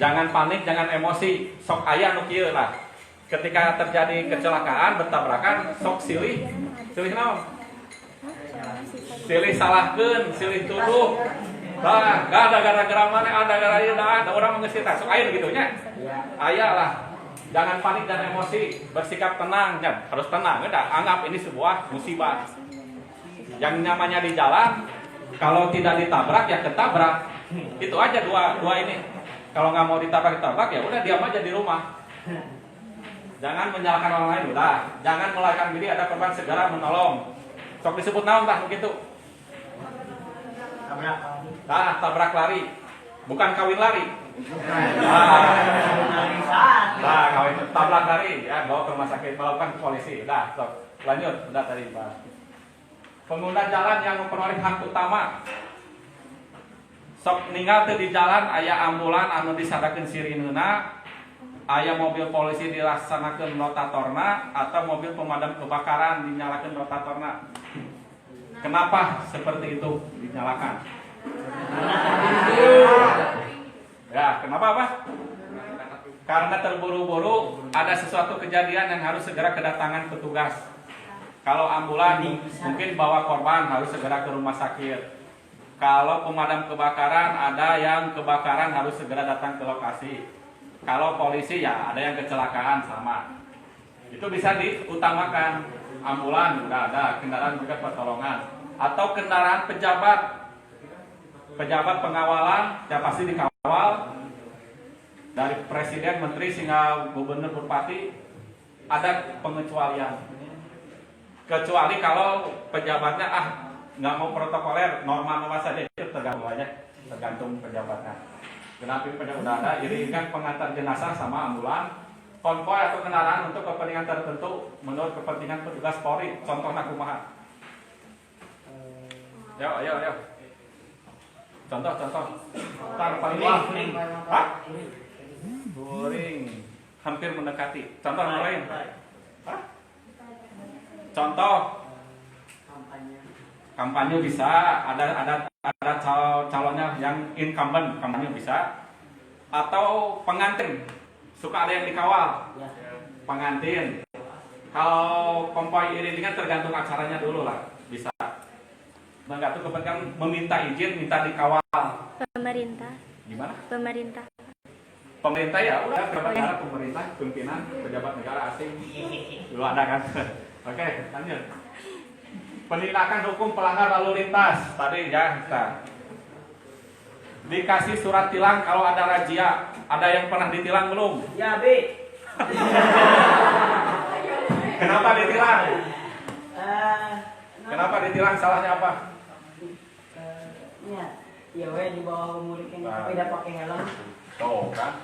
Jangan panik, jangan emosi. Sok aya nu kieu lah. Ketika terjadi kecelakaan, bertabrakan, sok silih naon? Silih salahkeun, silih tuduh. Nah, gak ada gara-gara mana, ada gara-gara ada orang mengesita. Sok aya gitunya. Aya lah. Jangan panik dan emosi, bersikap tenang, ya, harus tenang. Udah, anggap ini sebuah musibah. Yang namanya di jalan, kalau tidak ditabrak ya ketabrak. Itu aja dua ini. Kalau nggak mau ditabrak ya udah diam aja di rumah. Jangan menyalahkan orang lain, udah. Jangan melarikan diri, ada korban segera menolong. Sok disebut naon tah begitu. Tabrak lari, bukan kawin lari. Kawin tabrak lari, ya bawa ke rumah sakit, melakukan ke polisi. Udah, sok lanjut, udah tadi Pak. Pengguna jalan yang memperoleh hak utama. Sok ninggal teu di jalan aya ambulan anu disadakeun sirineuna, aya mobil polisi dilaksanakeun rotatorna atau mobil pemadam kebakaran dinyalakeun rotatorna. Kenapa seperti itu dinyalakan? Ya, kenapa apa? Karena terburu-buru ada sesuatu kejadian yang harus segera kedatangan petugas. Kalau ambulan mungkin bawa korban harus segera ke rumah sakit. Kalau pemadam kebakaran ada yang kebakaran harus segera datang ke lokasi. Kalau polisi ya ada yang kecelakaan sama. Itu bisa diutamakan. Ambulan juga ada, kendaraan juga pertolongan atau kendaraan pejabat. Pejabat pengawalan ya pasti dikawal dari presiden, menteri hingga gubernur, bupati. Ada pengecualian. Kecuali kalau pejabatnya nggak mau protokoler, norma saja, itu tergantung aja, tergantung pejabatnya. Kenapa pejabat udah ada, iringan pengantar jenazah sama ambulan, konvoy atau kendaraan untuk kepentingan tertentu menurut kepentingan petugas Polri. Contohnya kumaha? Ayo. Contoh. Tar paling boring, hampir mendekati. Contoh yang lain. Contoh. Kampanye bisa, ada calonnya yang incumbent, kampanye bisa, atau pengantin, suka ada yang dikawal, pengantin. Kalau konvoy iringan tergantung acaranya dulu lah, bisa. Tergantung kepentingan meminta izin, minta dikawal. Pemerintah. Gimana? Pemerintah ya, udah pejabat negara, pemerintah, pimpinan, pejabat negara asing, dulu ada kan? Oke, lanjut. Penindakan hukum pelanggar lalu lintas tadi ya kita dikasih surat tilang kalau ada razia. Ada yang pernah ditilang belum? Ya B. Kenapa ditilang? Kenapa ditilang? Salahnya apa? Ya di bawah umur kan tapi tidak pakai helm. Tuh kan.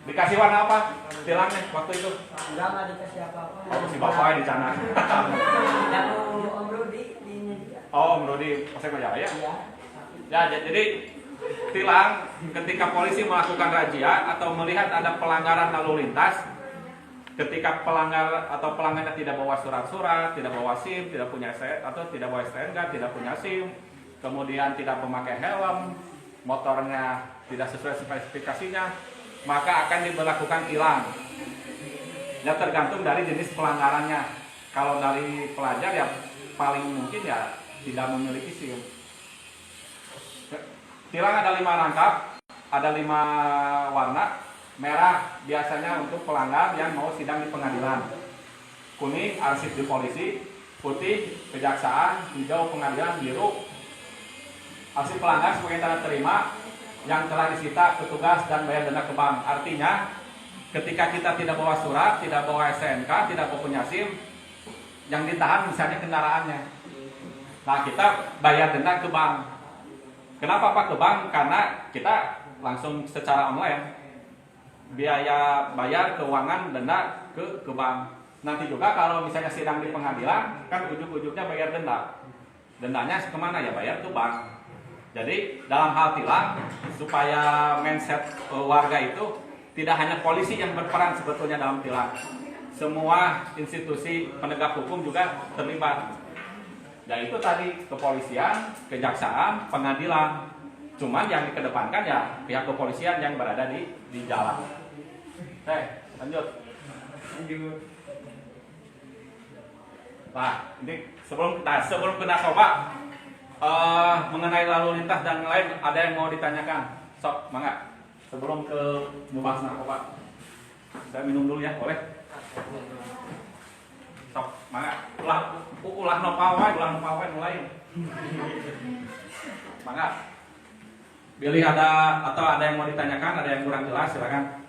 Dikasih warna apa? Tilangnya waktu itu? Enggak dikasih apa-apa. Oh, si bapak di sana. Om Rudi di ini dia. Oh, Om Rudi, Polsek Majaya. Iya. Ya, jadi tilang ketika polisi melakukan razia atau melihat ada pelanggaran lalu lintas. Ketika pelanggar atau pelanggannya tidak bawa surat-surat, tidak bawa SIM, tidak punya atau tidak bawa STNK, tidak punya SIM, kemudian tidak memakai helm, motornya tidak sesuai spesifikasinya, maka akan diberlakukan tilang. Ya tergantung dari jenis pelanggarannya. Kalau dari pelajar ya paling mungkin ya tidak memiliki SIM. Tilang ada 5 rangkap, ada 5 warna. Merah biasanya untuk pelanggar yang mau sidang di pengadilan. Kuning arsip di polisi, putih kejaksaan, hijau pengadilan, biru arsip pelanggar sebagai tanda terima yang telah disita petugas dan bayar denda ke bank. Artinya ketika kita tidak bawa surat, tidak bawa STNK, tidak punya SIM, yang ditahan misalnya kendaraannya. Nah kita bayar denda ke bank. Kenapa Pak ke bank? Karena kita langsung secara online biaya bayar keuangan denda ke bank. Nanti juga kalau misalnya sidang di pengadilan kan ujung-ujungnya bayar denda. Dendanya kemana ya? Bayar ke bank. Jadi dalam hal tilang supaya mindset warga itu tidak hanya polisi yang berperan sebetulnya dalam tilang. Semua institusi penegak hukum juga terlibat. Ya itu tadi kepolisian, kejaksaan, pengadilan. Cuman yang dikedepankan ya pihak kepolisian yang berada di jalan. Lanjut. Nah, ini sebelum kena coba mengenai lalu lintas dan lain, ada yang mau ditanyakan? Sok, mangga. Sebelum ke membahas narkoba, saya minum dulu ya, boleh? Sok, mangga. Ulah nopawai mulai. Mangga. Pilih ada yang mau ditanyakan, ada yang kurang jelas, silakan.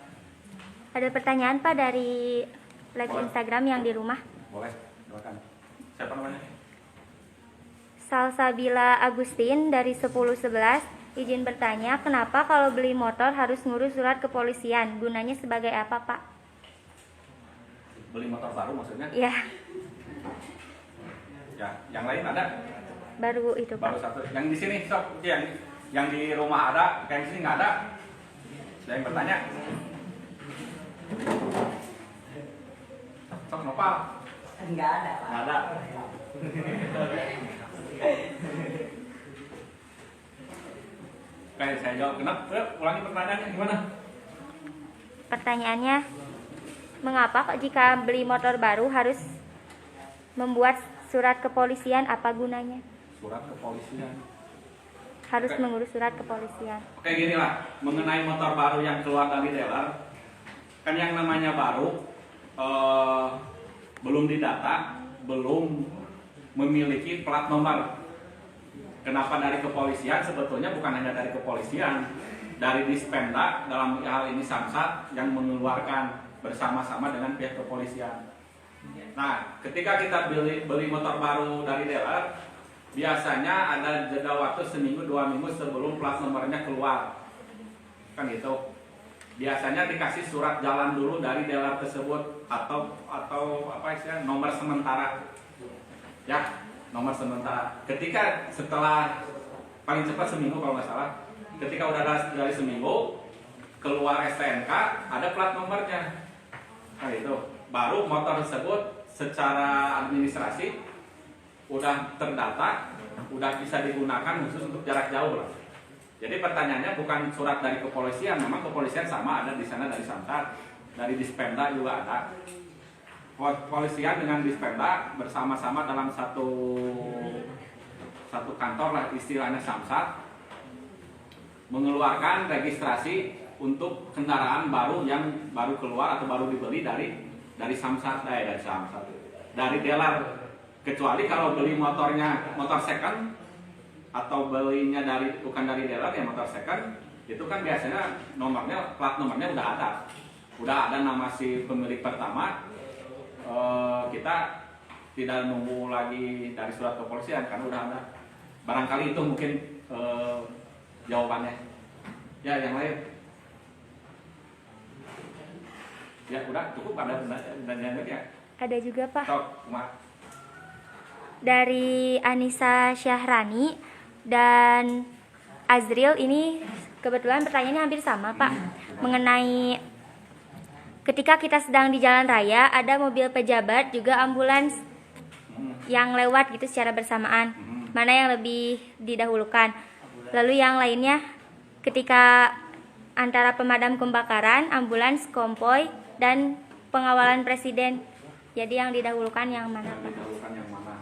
Ada pertanyaan Pak dari live Boleh. Instagram yang di rumah. Boleh, silakan. Siapa namanya? Salsabila Agustin dari 1011 izin bertanya, kenapa kalau beli motor harus ngurus surat kepolisian? Gunanya sebagai apa, Pak? Beli motor baru maksudnya? Ya, Ya, yang lain ada? baru itu, Baru Pak. satu. Yang di sini, sok. Yang di rumah ada, yang di sini nggak ada. Ada yang bertanya? Sok, Nopal? Enggak ada, Pak. Nggak ada. Oke, saya jawab. Kenapa? Ulangi pertanyaannya gimana? Pertanyaannya, mengapa kok jika beli motor baru harus membuat surat kepolisian? Apa gunanya? Surat kepolisian. Harus Oke. mengurus surat kepolisian. Oke, gini lah. Mengenai motor baru yang keluar dari dealer, kan yang namanya baru belum didata, belum memiliki plat nomor. Kenapa dari kepolisian? Sebetulnya bukan hanya dari kepolisian, dari Dispenda dalam hal ini Samsat yang mengeluarkan bersama-sama dengan pihak kepolisian. Nah, ketika kita beli motor baru dari dealer, biasanya ada jeda waktu seminggu 2 minggu sebelum plat nomornya keluar, kan gitu. Biasanya dikasih surat jalan dulu dari dealer tersebut atau apa istilahnya nomor sementara, ya. Nomor sementara. Ketika setelah paling cepat seminggu kalau nggak salah, ketika udah dari seminggu keluar STNK ada plat nomornya, nah itu baru motor tersebut secara administrasi udah terdata, udah bisa digunakan khusus untuk jarak jauh lah. Jadi pertanyaannya bukan surat dari kepolisian, memang kepolisian sama ada di sana dari Samsat, dari Dispenda juga ada. Kepolisian dengan Dispenda bersama-sama dalam satu kantor lah istilahnya Samsat mengeluarkan registrasi untuk kendaraan baru yang baru keluar atau baru dibeli dari Samsat, dari dealer. Kecuali kalau beli motor second atau belinya bukan dari dealer ya motor second, itu kan biasanya plat nomornya udah ada nama si pemilik pertama. Kita tidak nunggu lagi dari surat kepolisian karena udah ada. Barangkali itu mungkin jawabannya. Ya, yang lain. Ya, udah cukup ada pertanyaan lagi ya. Ada juga, Pak. Sok, Mak. Dari Anissa Syahrani dan Azril, ini kebetulan pertanyaannya hampir sama, Pak. Mengenai ketika kita sedang di jalan raya, ada mobil pejabat juga ambulans yang lewat gitu secara bersamaan. Mana yang lebih didahulukan? Lalu yang lainnya, ketika antara pemadam kebakaran, ambulans, konvoy, dan pengawalan presiden. Jadi yang didahulukan yang mana, Pak? Didahulukan yang mana?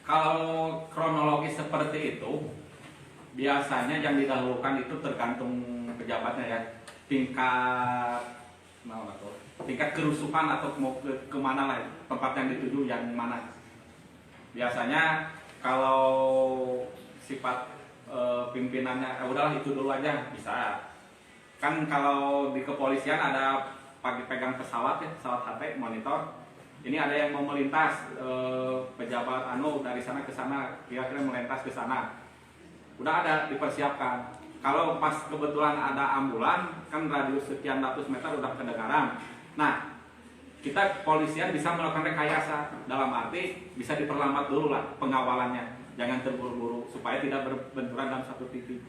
Kalau kronologis seperti itu, biasanya yang didahulukan itu tergantung pejabatnya ya. Tingkat kerusuhan atau mau kemana lah tempat yang dituju yang mana. Biasanya kalau sifat pimpinannya udahlah itu dulu aja bisa. Kan kalau di kepolisian ada pegang pesawat ya, pesawat HT monitor. Ini ada yang mau melintas pejabat dari sana ke sana, kira-kira melintas ke sana. Udah ada dipersiapkan. Kalau pas kebetulan ada ambulan, kan radius sekian ratus meter udah kedengaran. Nah, kita kepolisian bisa melakukan rekayasa. Dalam arti bisa diperlambat dulu lah pengawalannya. Jangan terburu-buru supaya tidak berbenturan dalam satu titik.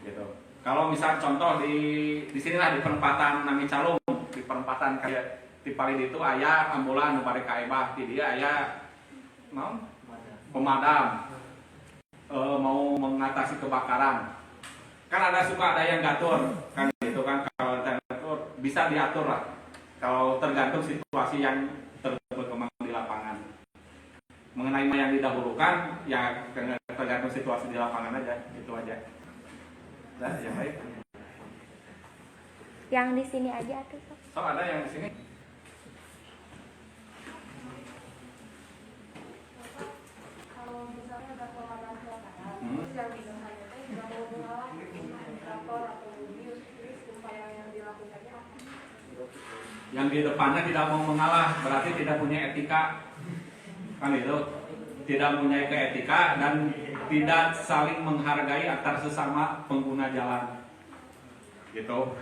Gitu. Kalau misal contoh di sinilah di perempatan Nami Calung, di perempatan kayak di Palid itu aya ambulan nu bade ka Ebah, di dia aya pemadam. mau mengatasi kebakaran, kan suka ada yang ngatur kan gitu kan. Kalau ngatur bisa diatur lah, kalau tergantung situasi yang berkembang di lapangan. Mengenai yang didahulukan ya tergantung situasi di lapangan aja, itu aja. Nah, yang baik. Yang di sini aja tuh Pak. So ada yang di sini. Kalau misalnya ada kebakaran kecelakaan, Hmm. terus yang disahkannya itu tidak mau mengalah indikator atau mobil, terus upaya yang dilakukannya apa? Yang di depannya tidak mau mengalah berarti tidak punya etika, kan itu, tidak punya etika dan tidak saling menghargai antar sesama pengguna jalan, gitu.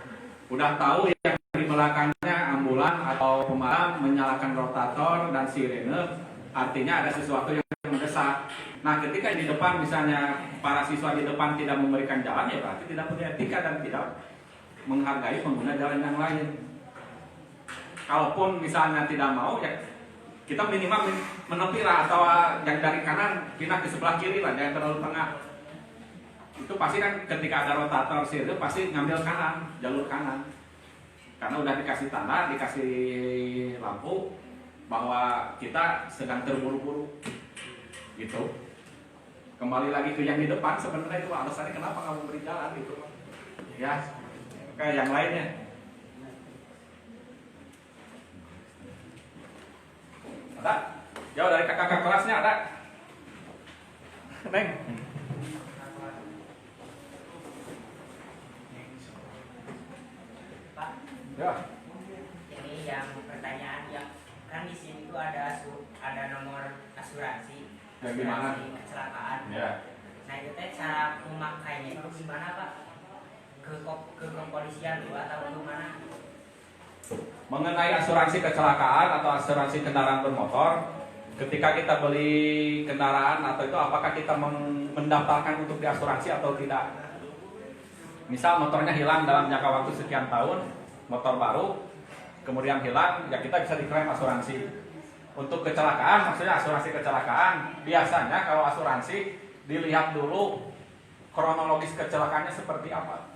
Udah tahu yang di belakangnya ambulan atau pemadam menyalakan rotator dan sirene, artinya ada sesuatu yang mendesak. Nah, ketika di depan misalnya para siswa di depan tidak memberikan jalan, ya berarti tidak punya etika dan tidak menghargai pengguna jalan yang lain. Kalaupun misalnya tidak mau, ya kita minimal menepi lah, atau yang dari kanan pindah ke sebelah kiri lah, jangan terlalu tengah. Itu pasti kan ketika ada rotator sirene pasti ngambil kanan, jalur kanan. Karena udah dikasih tanda, dikasih lampu bahwa kita sedang terburu-buru. Gitu. Kembali lagi ke yang di depan, sebenarnya itu alasannya kenapa nggak mau beri jalan gitu. Ya, kayak yang lainnya. Ada? Jauh dari kakak kelasnya ada? Neng. Pak, Ya. ini yang pertanyaan yang kan di sini tuh ada nomor asuransi. Yang gimana? Asuransi kecelakaan. Ya. Nah itu teh cara memakainya itu gimana Pak? Ke kepolisian dulu atau gimana? Mengenai asuransi kecelakaan atau asuransi kendaraan bermotor, ketika kita beli kendaraan atau itu apakah kita mendaftarkan untuk diasuransi atau tidak? Misal motornya hilang dalam jangka waktu sekian tahun, motor baru, kemudian hilang, ya kita bisa diklaim asuransi. Untuk kecelakaan, maksudnya asuransi kecelakaan, biasanya kalau asuransi dilihat dulu kronologis kecelakaannya seperti apa.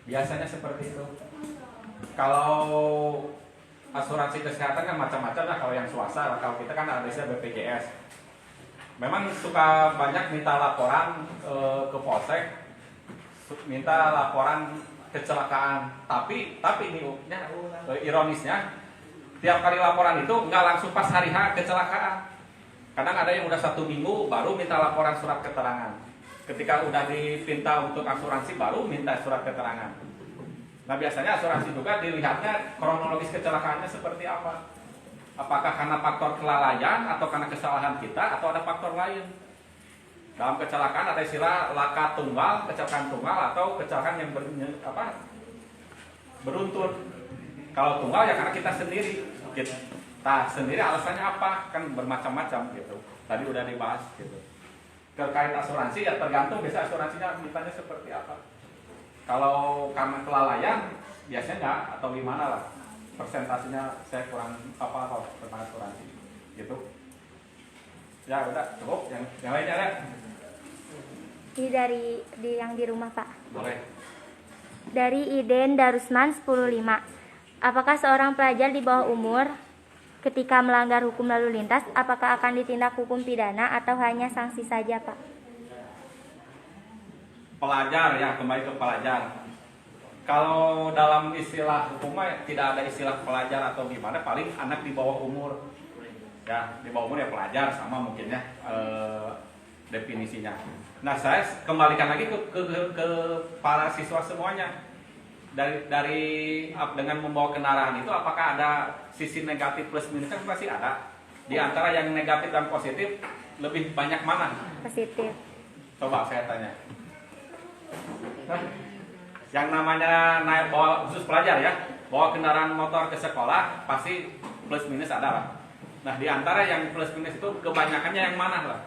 Biasanya seperti itu. Kalau asuransi kesehatan kan macam-macam lah, kalau yang swasta, kalau kita kan ada BPJS. Memang suka banyak minta laporan ke polsek, minta laporan kecelakaan. Tapi ini ironisnya, tiap kali laporan itu nggak langsung pas hari H kecelakaan. Kadang ada yang udah 1 minggu baru minta laporan surat keterangan. Ketika udah dipinta untuk asuransi baru minta surat keterangan. Nah, biasanya asuransi juga dilihatnya kronologis kecelakaannya seperti apa. Apakah karena faktor kelalaian atau karena kesalahan kita atau ada faktor lain. Dalam kecelakaan ada istilah laka tunggal, kecelakaan tunggal atau kecelakaan yang beruntun. Kalau tunggal ya karena kita sendiri. Gitu. Nah, sendiri alasannya apa? Kan bermacam-macam gitu. Tadi udah dibahas gitu. Terkait asuransi ya tergantung biasa asuransinya mintanya seperti apa. Kalau karena kelalaian biasanya enggak atau gimana lah. Persentasenya saya kurang apa tentang asuransi gitu. Ya udah cukup, yang lainnya ada. Ini dari yang di rumah Pak. Boleh. Dari Iden Darusman 10.5. Apakah seorang pelajar di bawah umur ketika melanggar hukum lalu lintas, apakah akan ditindak hukum pidana atau hanya sanksi saja Pak? Pelajar ya, kembali ke pelajar. Kalau dalam istilah hukumnya tidak ada istilah pelajar atau gimana, paling anak di bawah umur. Ya, di bawah umur ya pelajar sama mungkin ya definisinya. Nah, saya kembalikan lagi ke para siswa semuanya. Dari dengan membawa kendaraan itu apakah ada sisi negatif plus minusnya? Pasti ada. Di antara yang negatif dan positif lebih banyak mana? Positif. Coba saya tanya. Yang namanya naik bawa khusus pelajar ya, bawa kendaraan motor ke sekolah pasti plus minus ada lah. Nah, di antara yang plus minus itu kebanyakannya yang mana lah?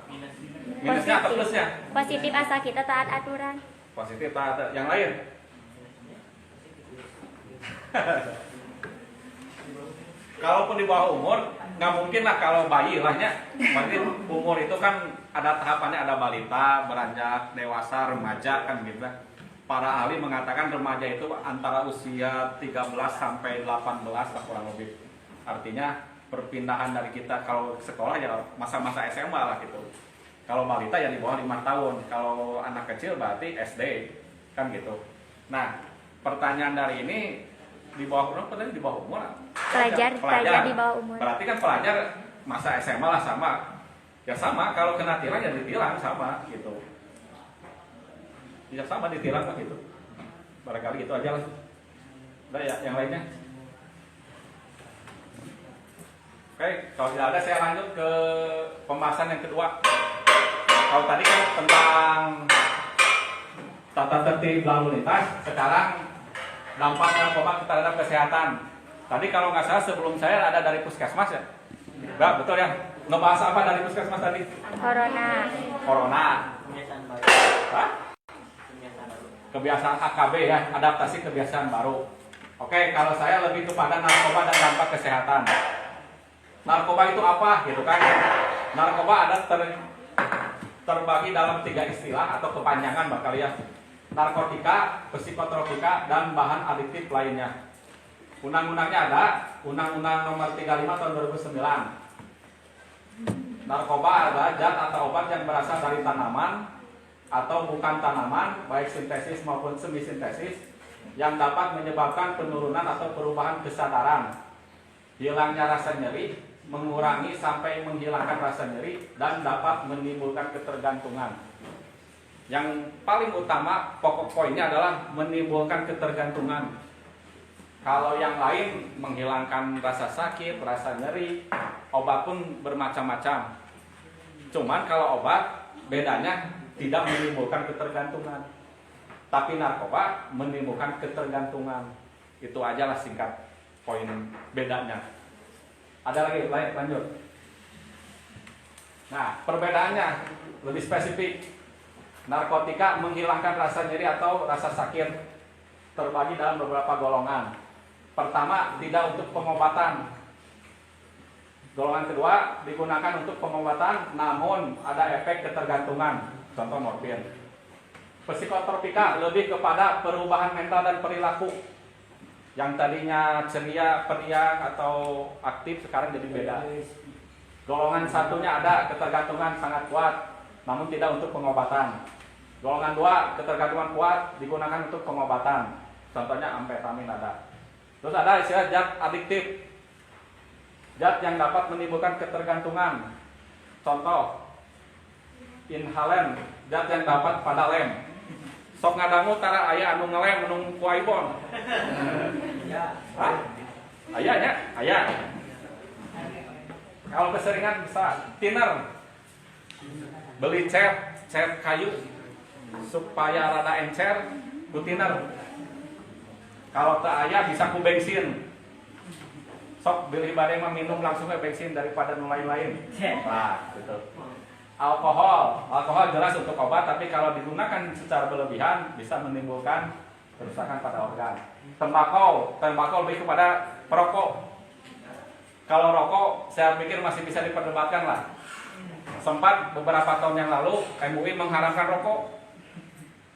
Minusnya atau plusnya? Positif asal kita taat aturan. Positif taat. Yang lain? Kalaupun di bawah umur, nggak mungkin lah kalau bayi lahnya. Berarti umur itu kan ada tahapannya, ada balita, beranjak dewasa, remaja kan gitu. Para ahli mengatakan remaja itu antara usia 13 sampai 18 lah kurang lebih. Artinya perpindahan dari kita kalau sekolah ya masa-masa SMA lah gitu. Kalau balita ya di bawah 5 tahun. Kalau anak kecil berarti SD kan gitu. Nah, pertanyaan dari ini di bawah umur, di bawah umur. Pelajar di bawah umur. Berarti kan pelajar masa SMA lah sama. Ya sama, kalau kena tilang ya ditilang sama gitu. Ya sama ditilang lah gitu. Barangkali gitu aja lah. Udah ya, yang lainnya. Oke, kalau tidak ada saya lanjut ke pembahasan yang kedua. Kalau tadi kan tentang tata tertib lalu lintas, sekarang dampak narkoba terhadap kesehatan. Tadi kalau nggak salah sebelum saya ada dari puskesmas ya, Mbak, betul ya? Ngebahas apa dari puskesmas tadi? Corona. Kebiasaan baru. Hah? Kebiasaan baru. Kebiasaan AKB ya, adaptasi kebiasaan baru. Oke, kalau saya lebih kepada narkoba dan dampak kesehatan. Narkoba itu apa gitu kan? Narkoba ada terbagi dalam 3 istilah atau kepanjangan bakal ya. Narkotika, psikotropika, dan bahan adiktif lainnya. Undang-undangnya ada, Undang-Undang Nomor 35 Tahun 2009. Narkoba adalah zat atau obat yang berasal dari tanaman atau bukan tanaman, baik sintesis maupun semi-sintesis, yang dapat menyebabkan penurunan atau perubahan kesadaran, hilangnya rasa nyeri, mengurangi sampai menghilangkan rasa nyeri, dan dapat menimbulkan ketergantungan. Yang paling utama pokok poinnya adalah menimbulkan ketergantungan. Kalau yang lain menghilangkan rasa sakit, rasa nyeri, obat pun bermacam-macam. Cuman kalau obat bedanya tidak menimbulkan ketergantungan. Tapi narkoba menimbulkan ketergantungan. Itu aja lah singkat poin bedanya. Ada lagi, lanjut. Nah, perbedaannya lebih spesifik. Narkotika menghilangkan rasa nyeri atau rasa sakit, terbagi dalam beberapa golongan. Pertama, tidak untuk pengobatan. Golongan kedua, digunakan untuk pengobatan namun ada efek ketergantungan, contoh morfin. Psikotropika lebih kepada perubahan mental dan perilaku. Yang tadinya ceria, periang atau aktif sekarang jadi beda. Golongan satunya ada ketergantungan sangat kuat namun tidak untuk pengobatan. Golongan 2, ketergantungan kuat digunakan untuk pengobatan. Contohnya amfetamin ada. Terus ada istilah zat adiktif. Zat yang dapat menimbulkan ketergantungan. Contoh, inhalen, zat yang dapat pada lem. Sok ngadangu tara aya anu ngelem anu kuaibon. Ya. Hah? Ayahnya? Ayah. Kalau keseringan bisa thinner. Beli cat kayu supaya rada encer, ku thinner. Kalau tak ayah bisa ku bensin. Sok beli badai mah minum langsung ke bensin daripada nu lain-lain. Nah, gitu. Alkohol jelas untuk obat, tapi kalau digunakan secara berlebihan bisa menimbulkan kerusakan pada organ. Tembakau lebih kepada perokok. Kalau rokok, saya pikir masih bisa diperdebatkan lah. Sempat beberapa tahun yang lalu MUI mengharamkan rokok.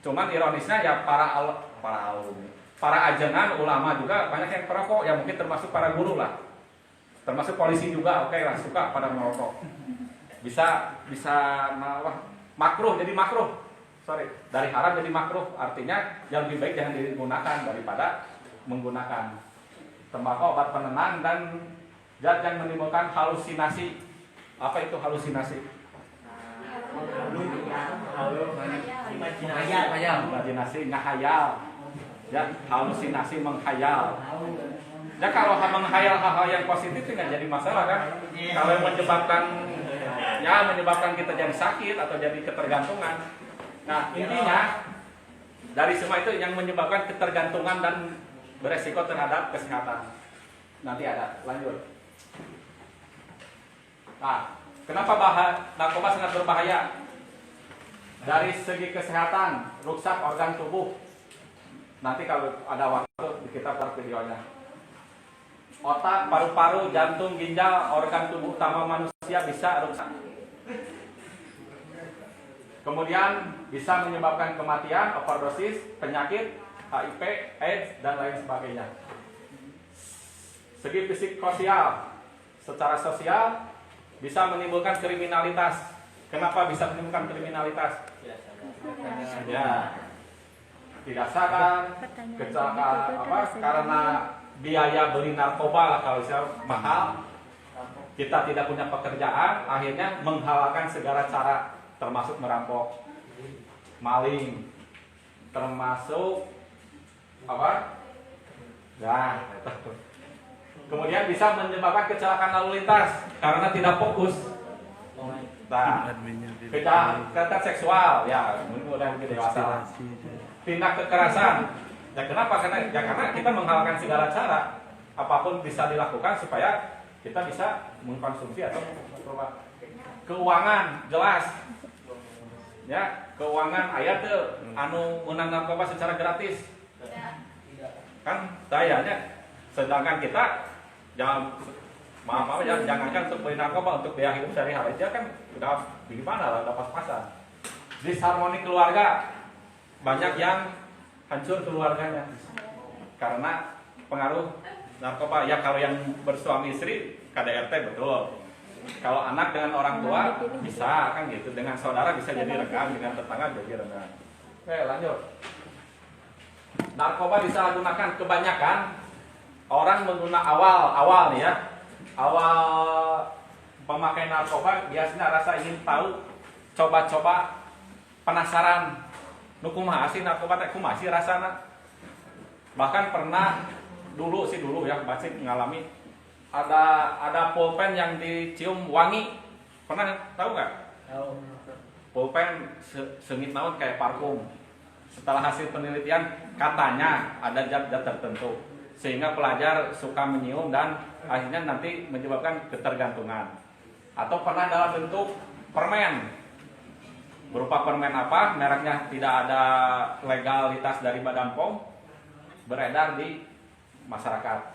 Cuman ironisnya ya para ajengan ulama juga banyak yang perokok, ya mungkin termasuk para guru lah. Termasuk polisi juga, oke lah suka pada merokok. Bisa makruh jadi makruh. Dari haram jadi makruh, artinya yang lebih baik jangan digunakan daripada menggunakan. Tembakau obat penenang dan zat yang menimbulkan halusinasi. Apa itu halusinasi? Imajinasi, ngahayal. Ya, halusinasi, menghayal. Ya kalau menghayal hal-hal yang positif nggak jadi masalah kan? Kalau yang menyebabkan kita jadi sakit atau jadi ketergantungan. Nah, intinya dari semua itu yang menyebabkan ketergantungan dan beresiko terhadap kesehatan. Nanti ada, lanjut. Nah, kenapa narkoba sangat berbahaya? Dari segi kesehatan, rusak organ tubuh. Nanti kalau ada waktu kita putar videonya. otak, paru-paru, jantung, ginjal, organ tubuh utama manusia bisa rusak. Kemudian bisa menyebabkan kematian, overdosis, penyakit, HIV, AIDS, dan lain sebagainya. Segi psikososial, secara sosial bisa menimbulkan kriminalitas. Kenapa bisa menimbulkan kriminalitas? Ya, tidak sadar, kecelakaan apa? Karena biaya beli narkoba lah kalau saya mahal. Kita tidak punya pekerjaan, akhirnya menghalalkan segala cara, termasuk merampok, maling, termasuk apa? Nah, itu. Kemudian bisa menyebabkan kecelakaan lalu lintas karena tidak fokus. Nah, kejahatan seksual, ya, mungkin udah lebih dewasa. Tindak kekerasan, ya kenapa? Karena kita menghalalkan segala cara, apapun bisa dilakukan supaya kita bisa mengkonsumsi atau keuangan jelas. Ya, keuangan ayat tuh anu menang narkoba secara gratis. Kan dayanya, sedangkan kita jangankan untuk beli narkoba, untuk biaya hidup sehari-hari aja kan udah gimana lah, udah pas-pasan. Disharmoni keluarga, banyak yang hancur keluarganya karena pengaruh narkoba. Ya kalau yang bersuami istri KDRT betul. Kalau anak dengan orang tua bisa kan gitu, dengan saudara bisa jadi rekan, dengan tetangga jadi rekan. Oke, lanjut. Narkoba disalahgunakan, kebanyakan orang menggunakan awal nih ya. Awal pemakai narkoba biasanya rasa ingin tahu, coba-coba, penasaran. Nu kumaha sih narkoba teh, kumaha sih rasana? Bahkan pernah dulu ya, masih ngalami ada pulpen yang dicium wangi. Pernah tahu nggak? Tahu. Pulpen sengit naon kayak parfum. Setelah hasil penelitian katanya ada zat-zat tertentu sehingga pelajar suka menyium dan akhirnya nanti menyebabkan ketergantungan. Atau pernah dalam bentuk permen. Berupa permen apa? Mereknya tidak ada legalitas dari Badan POM, beredar di masyarakat.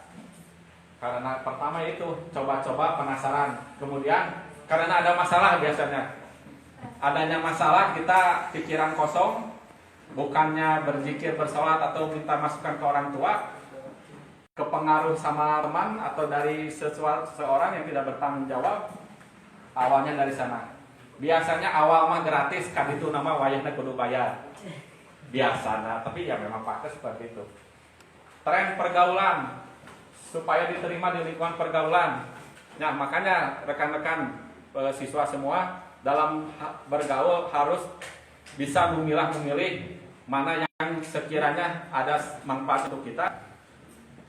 Karena pertama itu coba-coba penasaran, kemudian karena ada masalah biasanya. Adanya masalah kita pikiran kosong, bukannya berzikir, bersolat atau minta masukan ke orang tua, kepengaruh sama teman atau dari seseorang yang tidak bertanggung jawab, awalnya dari sana. Biasanya awal mah gratis, kan itu nama wayahnya kudu bayar. Biasanya, tapi ya memang fakta seperti itu. Tren pergaulan, supaya diterima di lingkungan pergaulan. Nah, makanya rekan-rekan siswa semua dalam bergaul harus bisa memilih mana yang sekiranya ada manfaat untuk kita.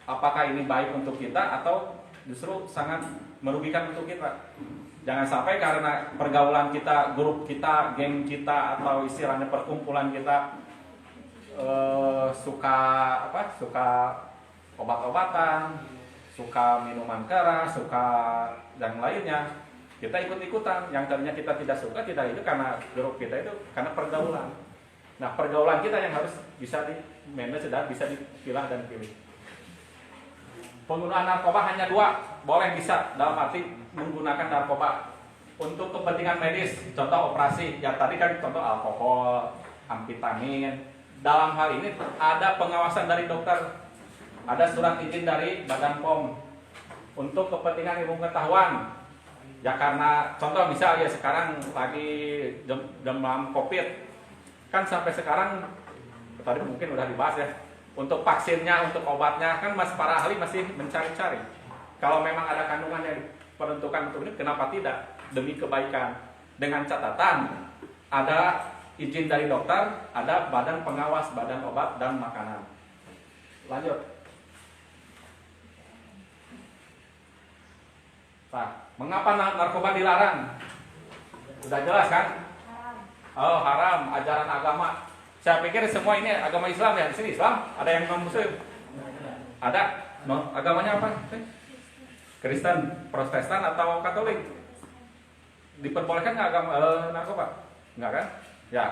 Apakah ini baik untuk kita atau justru sangat merugikan untuk kita. Jangan sampai karena pergaulan kita, grup kita, geng kita, atau istilahnya perkumpulan kita suka obat-obatan, suka minuman keras, suka dan lainnya, kita ikut-ikutan. Yang tadinya kita tidak suka, tidak itu karena grup kita itu karena pergaulan. Nah, pergaulan kita yang harus bisa di-manage dan bisa dipilah dan dipilih. Penggunaan narkoba hanya 2, boleh bisa dalam arti menggunakan narkoba untuk kepentingan medis, contoh operasi. Ya tadi kan contoh alkohol, amfetamin. Dalam hal ini ada pengawasan dari dokter, ada surat izin dari Badan POM untuk kepentingan ilmu pengetahuan. Ya karena contoh misal ya sekarang lagi demam COVID, kan sampai sekarang tadi mungkin udah dibahas ya. Untuk vaksinnya, untuk obatnya kan para ahli masih mencari-cari. Kalau memang ada kandungan yang diperuntukkan untuk ini, kenapa tidak? Demi kebaikan. Dengan catatan ada izin dari dokter, ada badan pengawas, badan obat dan makanan. Lanjut. Nah, mengapa narkoba dilarang? Sudah jelas kan? Oh, haram, ajaran agama. Saya pikir semua ini agama Islam ya. Di sini Islam, ada yang non-muslim. Ada? No, agamanya apa? Kristen, Protestan atau Katolik? Diperbolehkan nggak agama narkoba? Enggak kan? Ya.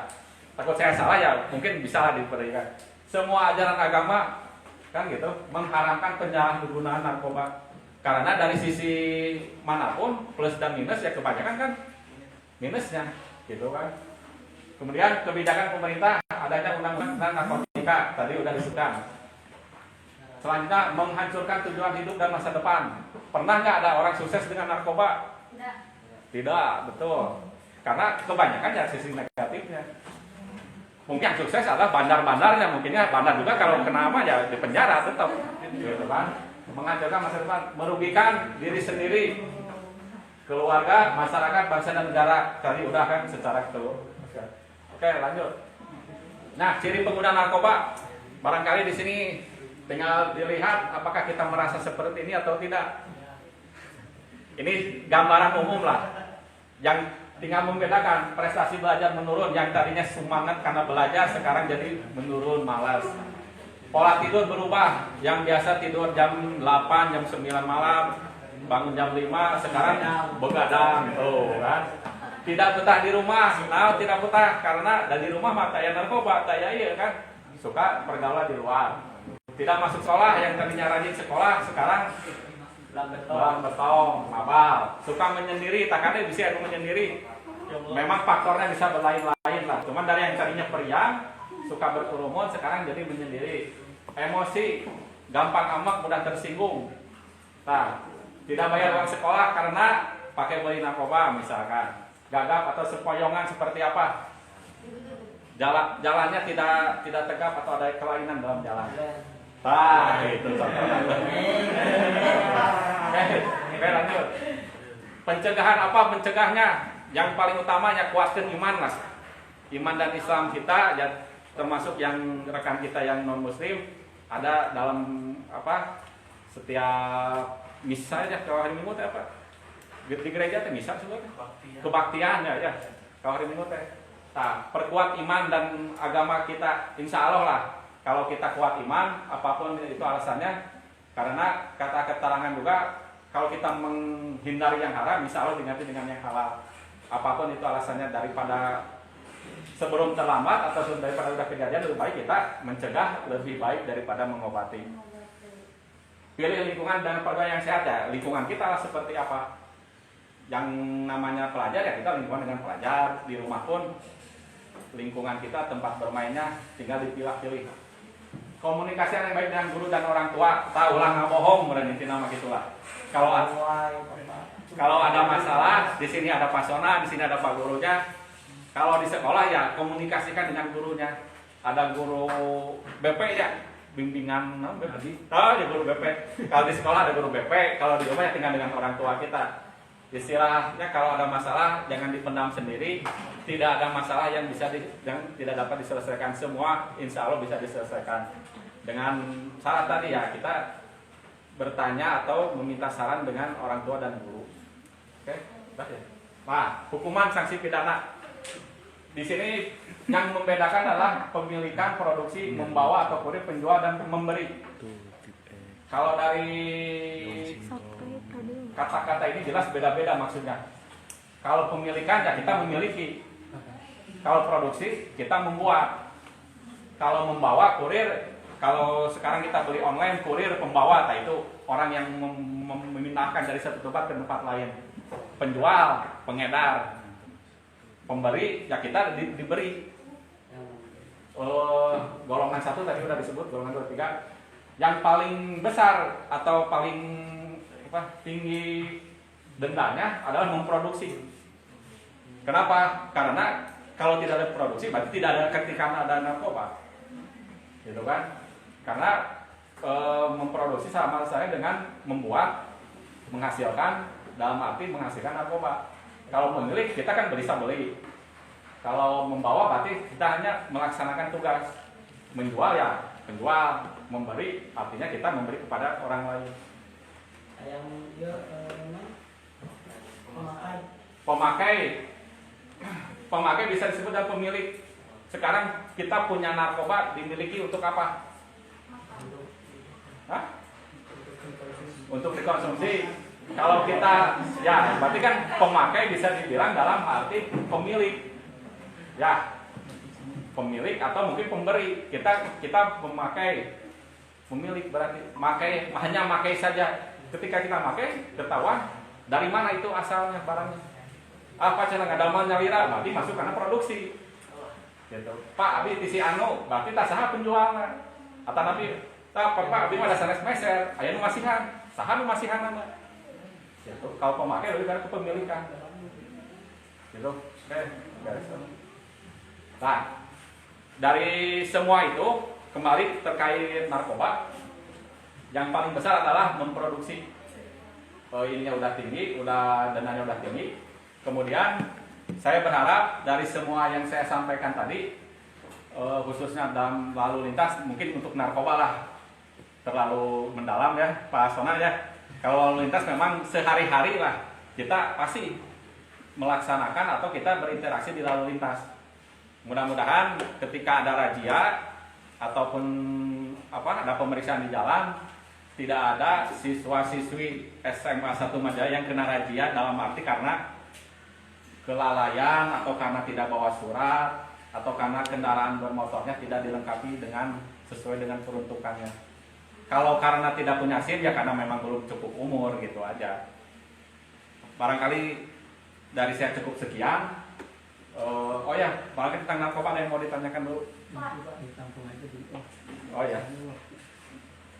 Takut saya salah ya, mungkin bisa lah diperbolehkan. Semua ajaran agama kan gitu mengharamkan penyalahgunaan narkoba. Karena dari sisi manapun plus dan minus ya kebanyakan kan minusnya, gitu kan. Kemudian kebijakan pemerintah adanya undang-undang tentang narkotika tadi udah disebutkan. Selanjutnya menghancurkan tujuan hidup dan masa depan. Pernah nggak ada orang sukses dengan narkoba? Tidak, betul. Karena kebanyakan ya sisi negatifnya. Mungkin yang sukses adalah bandar-bandarnya, mungkinnya bandar juga kalau kena apa ya di penjara tetap, gitu kan. Menghancurkan masa depan, merugikan diri sendiri, keluarga, masyarakat, bangsa dan negara. Tadi udah kan secara keseluruhan. Oke, lanjut. Nah, ciri pengguna narkoba barangkali di sini tinggal dilihat apakah kita merasa seperti ini atau tidak. Ini gambaran umum lah. Yang tinggal membedakan prestasi belajar menurun, yang tadinya semangat karena belajar sekarang jadi menurun, malas. Pola tidur berubah, yang biasa tidur jam 8, jam 9 malam, bangun jam 5, sekarang begadang, tuh kan. Tidak betah di rumah, nah tidak betah karena dari rumah mah kayak narkoba, kayak iya kan, suka pergaulan di luar. Tidak masuk sekolah, yang tadinya rajin sekolah, sekarang belang betong, mabal. Suka menyendiri, takkannya bisa aku menyendiri. Memang faktornya bisa berlain-lain lah. Cuman dari yang tadinya periang, suka berkerumun, sekarang jadi menyendiri. Emosi, gampang amak, mudah tersinggung. Nah, tidak bayar uang sekolah karena pakai beli narkoba misalkan. Gagap atau sepoyongan seperti apa? Jalannya tidak tegap atau ada kelainan dalam jalan. Nah, itu contohnya. Oke, lanjut. Pencegahan apa? Mencegahnya yang paling utamanya kuatkan iman lah. Iman dan Islam kita, ya, termasuk yang rekan kita yang non muslim, ada dalam apa? Setiap misa ya kalau hari Minggu teh apa? Di gereja teh misa sebenarnya. Kebaktian ya. Kalau hari Minggu teh. Nah, perkuat iman dan agama kita, insya Allah lah. Kalau kita kuat iman, apapun itu alasannya, karena kata keterangan juga, kalau kita menghindari yang haram, insya Allah diganti dengan yang halal. Apapun itu alasannya, daripada sebelum terlambat atau daripada sudah kejadian, lebih baik kita mencegah lebih baik daripada mengobati. Pilih lingkungan dan keluarga yang sehat ya. Lingkungan kita lah seperti apa? Yang namanya pelajar ya kita lingkungan dengan pelajar. Di rumah pun lingkungan kita tempat bermainnya tinggal dipilah-pilih. Komunikasi yang baik dengan guru dan orang tua, tahulah nggak bohong, berarti nama gitulah. Kalau ada masalah, di sini ada Pak Sona, di sini ada Pak gurunya. Kalau di sekolah ya komunikasikan dengan gurunya. Ada guru BP ya, bimbingan ya guru BP. Kalau di sekolah ada guru BP, kalau di rumah ya tinggal dengan orang tua kita. Istilahnya kalau ada masalah jangan dipendam sendiri. Tidak ada masalah yang tidak dapat diselesaikan, semua insya Allah bisa diselesaikan. Dengan syarat tadi ya, kita bertanya atau meminta saran dengan orang tua dan guru. Oke, nah, hukuman sanksi pidana. Di sini yang membedakan adalah pemilikan, produksi, membawa atau kurir, penjual dan memberi. Kalau dari kata-kata ini jelas beda-beda maksudnya. Kalau pemilikan ya kita memiliki. Kalau produksi kita membuat. Kalau membawa, kurir, kalau sekarang kita beli online, kurir, pembawa, nah itu orang yang memindahkan dari satu tempat ke tempat lain. Penjual, pengedar, pemberi, ya kita diberi. Golongan 1 tadi sudah disebut, golongan 2, 3. Yang paling besar atau paling tinggi dendanya adalah memproduksi. Kenapa? Karena kalau tidak ada produksi berarti tidak ada ketika ada narkoba, gitu kan? Karena memproduksi sama saya dengan membuat, menghasilkan, dalam arti menghasilkan narkoba. Kalau pemilik kita kan bisa beli. Kalau membawa berarti kita hanya melaksanakan tugas. Menjual ya penjual, memberi artinya kita memberi kepada orang lain. Pemakai bisa disebut dan pemilik. Sekarang kita punya narkoba dimiliki untuk apa? Hah? Untuk dikonsumsi. Kalau kita ya berarti kan pemakai bisa dibilang dalam arti pemilik. Ya, pemilik atau mungkin pemberi. Kita memakai, pemilik berarti hanya makai saja. ketika kita pakai ketahuan dari mana itu asalnya barangnya. Apa cenah ngadaman nyawira berarti masuk karena produksi. Gitu. Pak abi tisi anu berarti tak saha penjualnya. Atau nabi tak Pak abi mah sanes meser, aya nu masihan, saha nu masihan mah. Gitu. Kalau pemakai lebih karena kepemilikan. Gitu. Oke, garis. Nah, dari semua itu kembali terkait narkoba, yang paling besar adalah memproduksi. Ininya udah tinggi, dananya udah tinggi. Kemudian saya berharap dari semua yang saya sampaikan tadi, khususnya dalam lalu lintas, mungkin untuk narkoba lah terlalu mendalam ya Pak Sona ya. Kalau lalu lintas memang sehari-hari lah kita pasti melaksanakan atau kita berinteraksi di lalu lintas. Mudah-mudahan ketika ada razia ataupun ada pemeriksaan di jalan, tidak ada siswa-siswi SMA 1 Majaya yang kena razia dalam arti karena kelalaian atau karena tidak bawa surat atau karena kendaraan bermotornya tidak dilengkapi dengan sesuai dengan peruntukannya. Kalau karena tidak punya SIM ya karena memang belum cukup umur gitu aja. Barangkali dari saya cukup sekian. Oh ya, barangkali tentang narkoba ada yang mau ditanyakan dulu. Oh ya.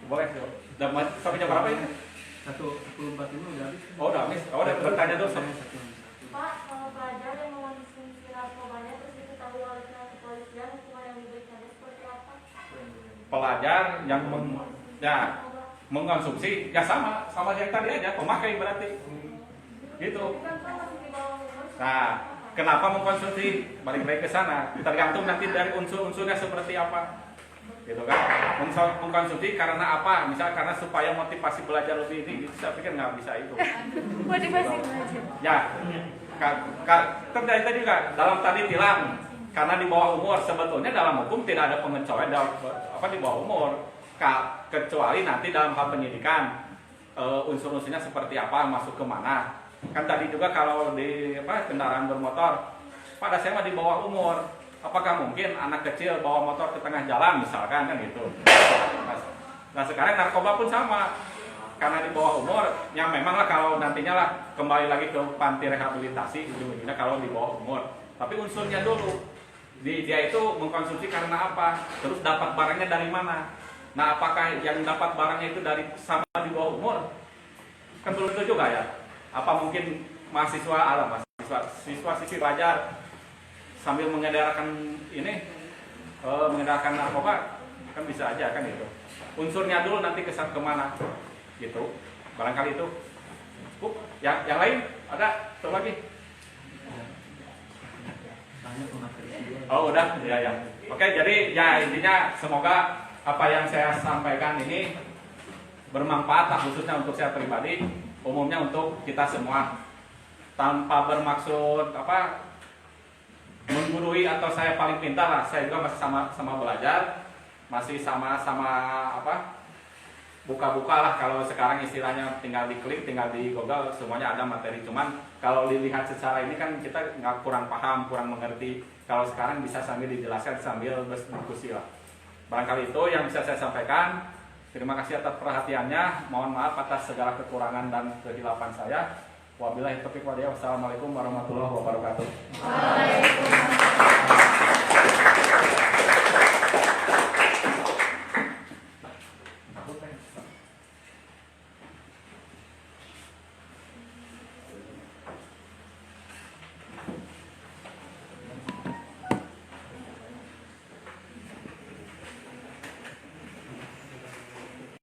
Boleh. Sampai jam berapa ini? 1:45 udah habis. Oh udah habis. Oh udah bertanya dulu. Pak, kalau pelajar yang mengonsumsi narkobanya terus diketahui oleh pihak kepolisian, hukuman yang diberikannya seperti apa? Pelajar yang mengkonsumsi ya sama yang tadi aja, pemakai berarti. Gitu. Bukan kan masih di bawah umur? Nah, kenapa mengkonsumsi? Balik lagi ke sana. Tergantung nanti dari unsur-unsurnya seperti apa. Gitu kan? Mengkonsumsi karena apa? Misal karena supaya motivasi belajar lebih tinggi, saya pikir nggak bisa itu. Motivasi belajar. Ya, terjadi juga dalam tadi tilang karena di bawah umur, sebetulnya dalam hukum tidak ada pengecualian di bawah umur, kecuali nanti dalam hal penyidikan unsur-unsurnya seperti apa, masuk ke mana. Kan tadi juga kalau di kendaraan bermotor, pada saya mah di bawah umur. Apakah mungkin anak kecil bawa motor ke tengah jalan misalkan kan gitu. Nah sekarang narkoba pun sama, karena di bawah umur, yang memang lah kalau nantinya lah kembali lagi ke panti rehabilitasi ujung-ujungnya kalau di bawah umur. Tapi unsurnya dulu, dia itu mengkonsumsi karena apa, terus dapat barangnya dari mana. Nah apakah yang dapat barangnya itu dari sama di bawah umur? Kan belum tentu juga ya. Apa mungkin siswa-siswi belajar sambil mengedarkan mengedarkan narkoba, kan bisa aja kan itu. Unsurnya dulu nanti kesan kemana gitu. Barangkali itu. Yang lain ada satu lagi. Oh udah ya. Oke, jadi ya intinya semoga apa yang saya sampaikan ini bermanfaat lah, khususnya untuk saya pribadi, umumnya untuk kita semua, tanpa bermaksud menggurui atau saya paling pintar lah. Saya juga masih sama belajar, masih sama-sama buka-buka lah. Kalau sekarang istilahnya tinggal diklik, tinggal di Google, semuanya ada materi. Cuman kalau dilihat secara ini kan kita nggak kurang paham, kurang mengerti. Kalau sekarang bisa sambil dijelaskan, sambil berdiskusi lah. Barangkali itu yang bisa saya sampaikan. Terima kasih atas perhatiannya. Mohon maaf atas segala kekurangan dan kehilapan saya. Wabillahi taufiq wal hidayah. Wassalamualaikum warahmatullahi wabarakatuh. Waalaikumsalam.